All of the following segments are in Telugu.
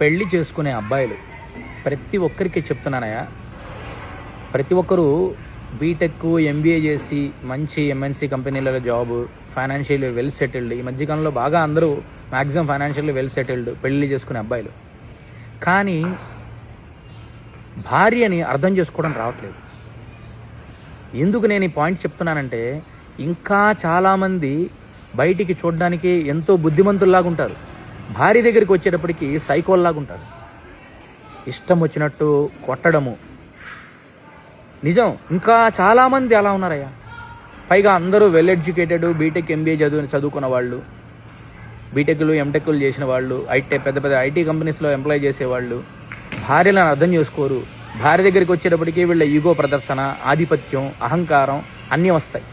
పెళ్లి చేసుకునే అబ్బాయిలు ప్రతి ఒక్కరికి చెప్తున్నానయ్యా. ప్రతి ఒక్కరూ బీటెక్, ఎంబీఏ చేసి మంచి ఎంఎన్సీ కంపెనీలలో జాబు, ఫైనాన్షియల్లీ వెల్ సెటిల్డ్. ఈ మధ్యకాలంలో బాగా అందరూ మ్యాక్సిమం ఫైనాన్షియల్లీ వెల్ సెటిల్డ్ పెళ్లి చేసుకునే అబ్బాయిలు. కానీ భార్యని అర్థం చేసుకోవడం రావట్లేదు. ఎందుకు నేను ఈ పాయింట్ చెప్తున్నానంటే, ఇంకా చాలామంది బయటికి చూడడానికి ఎంతో బుద్ధిమంతుల్లాగా ఉంటారు, భార్య దగ్గరికి వచ్చేటప్పటికి సైకోల్లాగా ఉంటారు. ఇష్టం వచ్చినట్టు కొట్టడము నిజం. ఇంకా చాలామంది అలా ఉన్నారయ్యా. పైగా అందరూ వెల్ ఎడ్యుకేటెడ్, బీటెక్, ఎంబీఏ చదువుకున్న వాళ్ళు, బీటెక్లు, ఎంటెక్లు చేసిన వాళ్ళు, పెద్ద పెద్ద ఐటీ కంపెనీస్లో ఎంప్లాయ్ చేసేవాళ్ళు భార్యలను అర్థం చేసుకోరు. భార్య దగ్గరికి వచ్చేటప్పటికి వీళ్ళ ఈగో ప్రదర్శన, ఆధిపత్యం, అహంకారం అన్నీ వస్తాయి.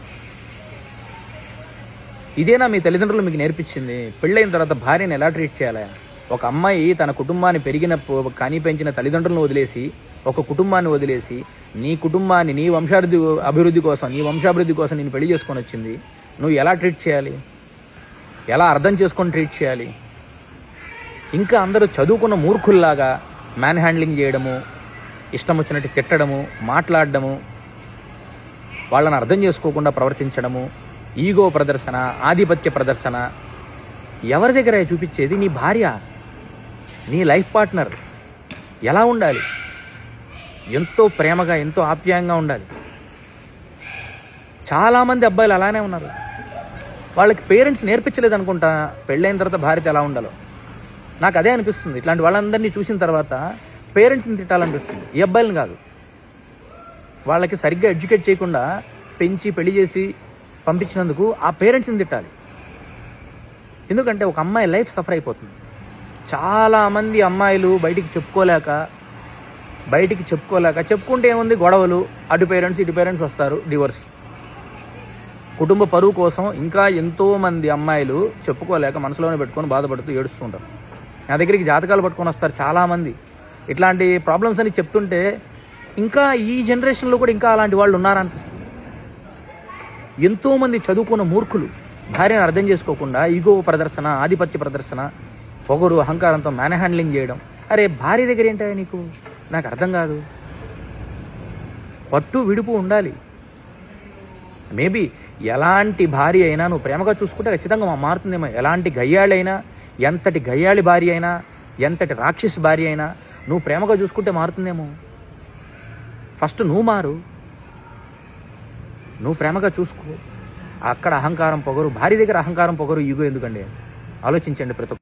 ఇదేనా మీ తల్లిదండ్రులు మీకు నేర్పించింది? పెళ్ళైన తర్వాత భార్యను ఎలా ట్రీట్ చేయాలా? ఒక అమ్మాయి తన కుటుంబాన్ని పెంచిన తల్లిదండ్రులను వదిలేసి, ఒక కుటుంబాన్ని వదిలేసి, నీ కుటుంబాన్ని నీ అభివృద్ధి కోసం నేను పెళ్లి చేసుకొని వచ్చింది. నువ్వు ఎలా ట్రీట్ చేయాలి? ఎలా అర్థం చేసుకొని ట్రీట్ చేయాలి? ఇంకా అందరూ చదువుకున్న మూర్ఖుల్లాగా మ్యాన్ హ్యాండ్లింగ్ చేయడము, ఇష్టం వచ్చినట్టు తిట్టడము, మాట్లాడడము, వాళ్ళని అర్థం చేసుకోకుండా ప్రవర్తించడము, ఈగో ప్రదర్శన, ఆధిపత్య ప్రదర్శన. ఎవరి దగ్గర చూపించేది? నీ భార్య, నీ లైఫ్ పార్ట్నర్ ఎలా ఉండాలి? ఎంతో ప్రేమగా, ఎంతో ఆప్యాయంగా ఉండాలి. చాలామంది అబ్బాయిలు అలానే ఉన్నారు. వాళ్ళకి పేరెంట్స్ నేర్పించలేదు అనుకుంటా పెళ్ళైన తర్వాత భార్యతో ఎలా ఉండాలో. నాకు అదే అనిపిస్తుంది. ఇట్లాంటి వాళ్ళందరినీ చూసిన తర్వాత పేరెంట్స్ని తిట్టాలనిపిస్తుంది, ఈ అబ్బాయిలను కాదు. వాళ్ళకి సరిగ్గా ఎడ్యుకేట్ చేయకుండా పెంచి పెళ్లి చేసి పంపించినందుకు ఆ పేరెంట్స్ని తిట్టాలి. ఎందుకంటే ఒక అమ్మాయి లైఫ్ సఫర్ అయిపోతుంది. చాలామంది అమ్మాయిలు బయటికి చెప్పుకోలేక చెప్పుకుంటే ఏముంది, గొడవలు, అటు పేరెంట్స్ వస్తారు, డివోర్స్. కుటుంబ పరువు కోసం ఇంకా ఎంతోమంది అమ్మాయిలు చెప్పుకోలేక మనసులోనే పెట్టుకొని బాధపడుతూ ఏడుస్తూ ఉంటారు. నా దగ్గరికి జాతకాలు పట్టుకొని వస్తారు చాలామంది. ఇట్లాంటి ప్రాబ్లమ్స్ అని చెప్తుంటే ఇంకా ఈ జనరేషన్లో కూడా ఇంకా అలాంటి వాళ్ళు ఉన్నారనిపిస్తుంది. ఎంతోమంది చదువుకున్న మూర్ఖులు భార్యను అర్థం చేసుకోకుండా ఈగో ప్రదర్శన, ఆధిపత్య ప్రదర్శన, పొగరు, అహంకారంతో మ్యాన్ హ్యాండ్లింగ్ చేయడం. అరే భార్య దగ్గర ఏంటో నీకు? నాకు అర్థం కాదు. పట్టు విడుపు ఉండాలి. మేబీ ఎలాంటి భార్య అయినా నువ్వు ప్రేమగా చూసుకుంటే ఖచ్చితంగా మారుతుందేమో. ఎలాంటి గయ్యాళైనా, ఎంతటి గయ్యాళి భార్య అయినా, ఎంతటి రాక్షసి భార్య అయినా నువ్వు ప్రేమగా చూసుకుంటే మారుతుందేమో. ఫస్ట్ నువ్వు మారు, నువ్వు ప్రేమగా చూసుకో. అక్కడ అహంకారం, పొగరు, భార్య దగ్గర అహంకారం, పొగరు, ఈగో ఎందుకండి? ఆలోచించండి ప్రతి